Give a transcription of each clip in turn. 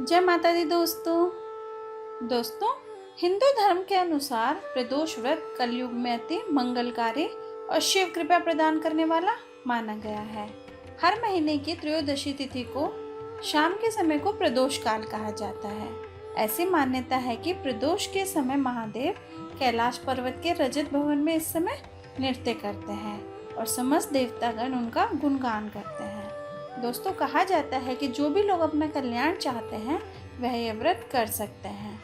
जय माता दी दोस्तों हिंदू धर्म के अनुसार प्रदोष व्रत कलयुग में अति मंगलकारी और शिव कृपा प्रदान करने वाला माना गया है। हर महीने की त्रयोदशी तिथि को शाम के समय को प्रदोष काल कहा जाता है। ऐसी मान्यता है कि प्रदोष के समय महादेव कैलाश पर्वत के रजत भवन में इस समय नृत्य करते हैं और समस्त देवतागण उनका गुणगान करते हैं। दोस्तों, कहा जाता है कि जो भी लोग अपना कल्याण चाहते हैं वह यह व्रत कर सकते हैं।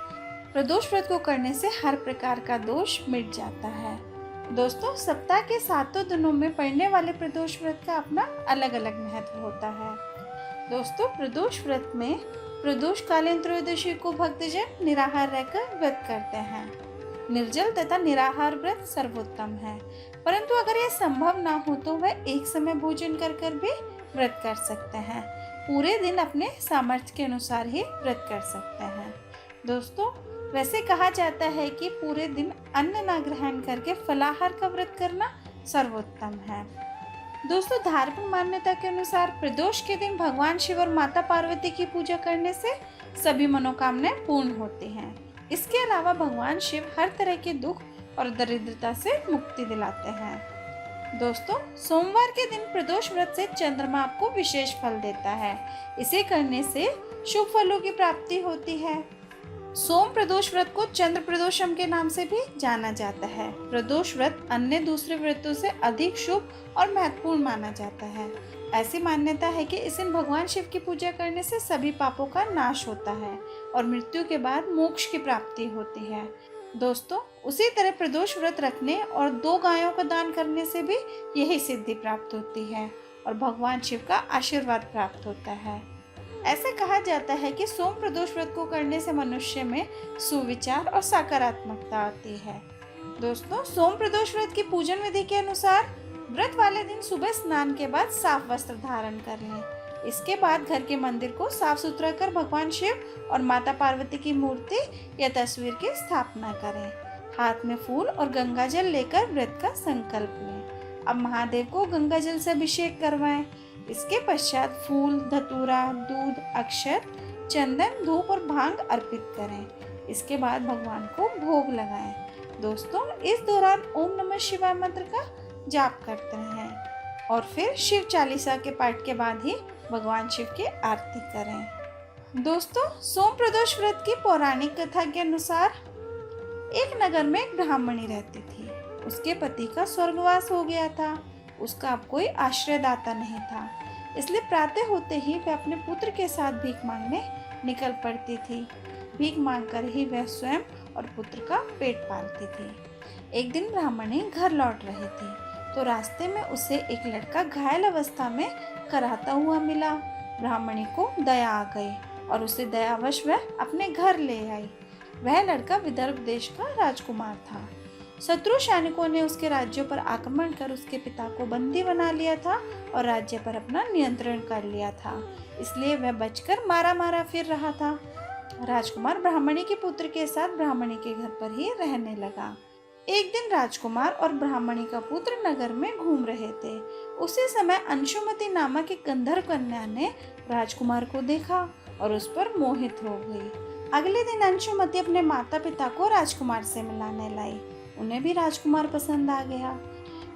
प्रदोष व्रत को करने से हर प्रकार का दोष मिट जाता है। दोस्तों, सप्ताह के 7 दिनों में पड़ने वाले प्रदोष व्रत का अपना अलग अलग महत्व होता है। दोस्तों, प्रदोष व्रत में प्रदोष कालीन त्रयोदशी को भक्तजन निराहार रहकर व्रत करते हैं। निर्जल तथा निराहार व्रत सर्वोत्तम है, परंतु अगर यह संभव ना हो तो वह एक समय भोजन कर भी व्रत कर सकते हैं। पूरे दिन अपने सामर्थ्य के अनुसार ही व्रत कर सकते हैं। दोस्तों, वैसे कहा जाता है कि पूरे दिन अन्न न ग्रहण करके फलाहार का व्रत करना सर्वोत्तम है। दोस्तों, धार्मिक मान्यता के अनुसार प्रदोष के दिन भगवान शिव और माता पार्वती की पूजा करने से सभी मनोकामनाएं पूर्ण होती हैं। इसके अलावा भगवान शिव हर तरह के दुख और दरिद्रता से मुक्ति दिलाते हैं। दोस्तों, सोमवार के दिन प्रदोष व्रत से चंद्रमा आपको विशेष फल देता है। इसे करने से शुभ फलों की प्राप्ति होती है। सोम प्रदोष व्रत को चंद्र प्रदोषम के नाम से भी जाना जाता है। प्रदोष व्रत अन्य दूसरे व्रतों से अधिक शुभ और महत्वपूर्ण माना जाता है। ऐसी मान्यता है कि इस दिन भगवान शिव की पूजा करने से सभी पापों का नाश होता है और मृत्यु के बाद मोक्ष की प्राप्ति होती है। दोस्तों, उसी तरह प्रदोष व्रत रखने और 2 गायों का दान करने से भी यही सिद्धि प्राप्त होती है और भगवान शिव का आशीर्वाद प्राप्त होता है। ऐसे कहा जाता है कि सोम प्रदोष व्रत को करने से मनुष्य में सुविचार और सकारात्मकता आती है। दोस्तों, सोम प्रदोष व्रत की पूजन विधि के अनुसार व्रत वाले दिन सुबह स्नान के बाद साफ वस्त्र धारण कर लें। इसके बाद घर के मंदिर को साफ सुथरा कर भगवान शिव और माता पार्वती की मूर्ति या तस्वीर की स्थापना करें। हाथ में फूल और गंगा जल लेकर व्रत का संकल्प लें। अब महादेव को गंगा जल से अभिषेक करवाएं। इसके पश्चात फूल, धतूरा, दूध, अक्षत, चंदन, धूप और भांग अर्पित करें। इसके बाद भगवान को भोग लगाएं। दोस्तों, इस दौरान ओम नमः शिवाय मंत्र का जाप करते हैं और फिर शिव चालीसा के पाठ के बाद ही भगवान शिव की आरती करें। दोस्तों, सोम प्रदोष व्रत की पौराणिक कथा के अनुसार एक नगर में एक ब्राह्मणी रहती थी। उसके पति का स्वर्गवास हो गया था। उसका अब कोई आश्रयदाता नहीं था, इसलिए प्रातः होते ही वह अपने पुत्र के साथ भीख मांगने निकल पड़ती थी। भीख मांगकर ही वह स्वयं और पुत्र का पेट पालती थी। एक दिन ब्राह्मणी घर लौट रही थी तो रास्ते में उसे एक लड़का घायल अवस्था में कराहता हुआ मिला। ब्राह्मणी को दया आ गई और उसे दयावश वह अपने घर ले आई। वह लड़का विदर्भ देश का राजकुमार था। शत्रु सैनिकों ने उसके राज्यों पर आक्रमण कर उसके पिता को बंदी बना लिया था और राज्य पर अपना नियंत्रण कर लिया था, इसलिए वह बचकर मारा फिर रहा था। राजकुमार ब्राह्मणी के पुत्र के साथ ब्राह्मणी के घर पर ही रहने लगा। एक दिन राजकुमार और ब्राह्मणी का पुत्र नगर में घूम रहे थे। उसी समय अंशुमति नामक एक गंधर्व कन्या ने राजकुमार को देखा और उस पर मोहित हो गई। अगले दिन अंशुमति अपने माता पिता को राजकुमार से मिलाने लाई। उन्हें भी राजकुमार पसंद आ गया।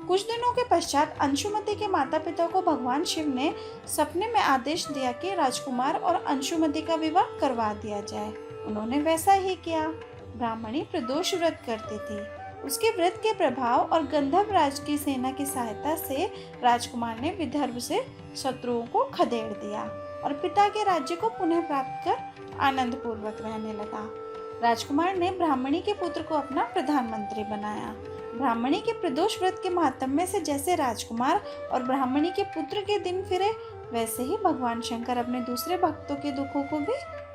कुछ दिनों के पश्चात अंशुमति के माता पिता को भगवान शिव ने सपने में आदेश दिया कि राजकुमार और अंशुमति का विवाह करवा दिया जाए। उन्होंने वैसा ही किया। ब्राह्मणी प्रदोष व्रत करती थी। उसके व्रत के प्रभाव और गंधर्व राज की सेना की सहायता से राजकुमार ने विदर्भ से शत्रुओं को खदेड़ दिया और पिता के राज्य को पुनः प्राप्त कर आनंद पूर्वक रहने लगा। राजकुमार ने ब्राह्मणी के पुत्र को अपना प्रधानमंत्री बनाया। ब्राह्मणी के प्रदोष व्रत के महात्म्य से जैसे राजकुमार और ब्राह्मणी के पुत्र के दिन फिरे, वैसे ही भगवान शंकर अपने दूसरे भक्तों के दुखों को भी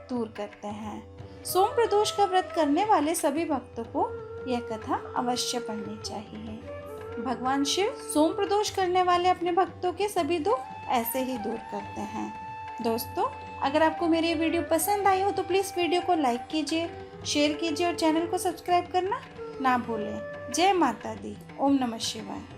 दूर करते हैं। सोम प्रदोष का व्रत करने वाले सभी भक्तों को यह कथा अवश्य पढ़नी चाहिए। भगवान शिव सोम प्रदोष करने वाले अपने भक्तों के सभी दुख ऐसे ही दूर करते हैं। दोस्तों, अगर आपको मेरी वीडियो पसंद आई हो तो प्लीज़ वीडियो को लाइक कीजिए, शेयर कीजिए और चैनल को सब्सक्राइब करना ना भूलें। जय माता दी। ओम नमः शिवाय।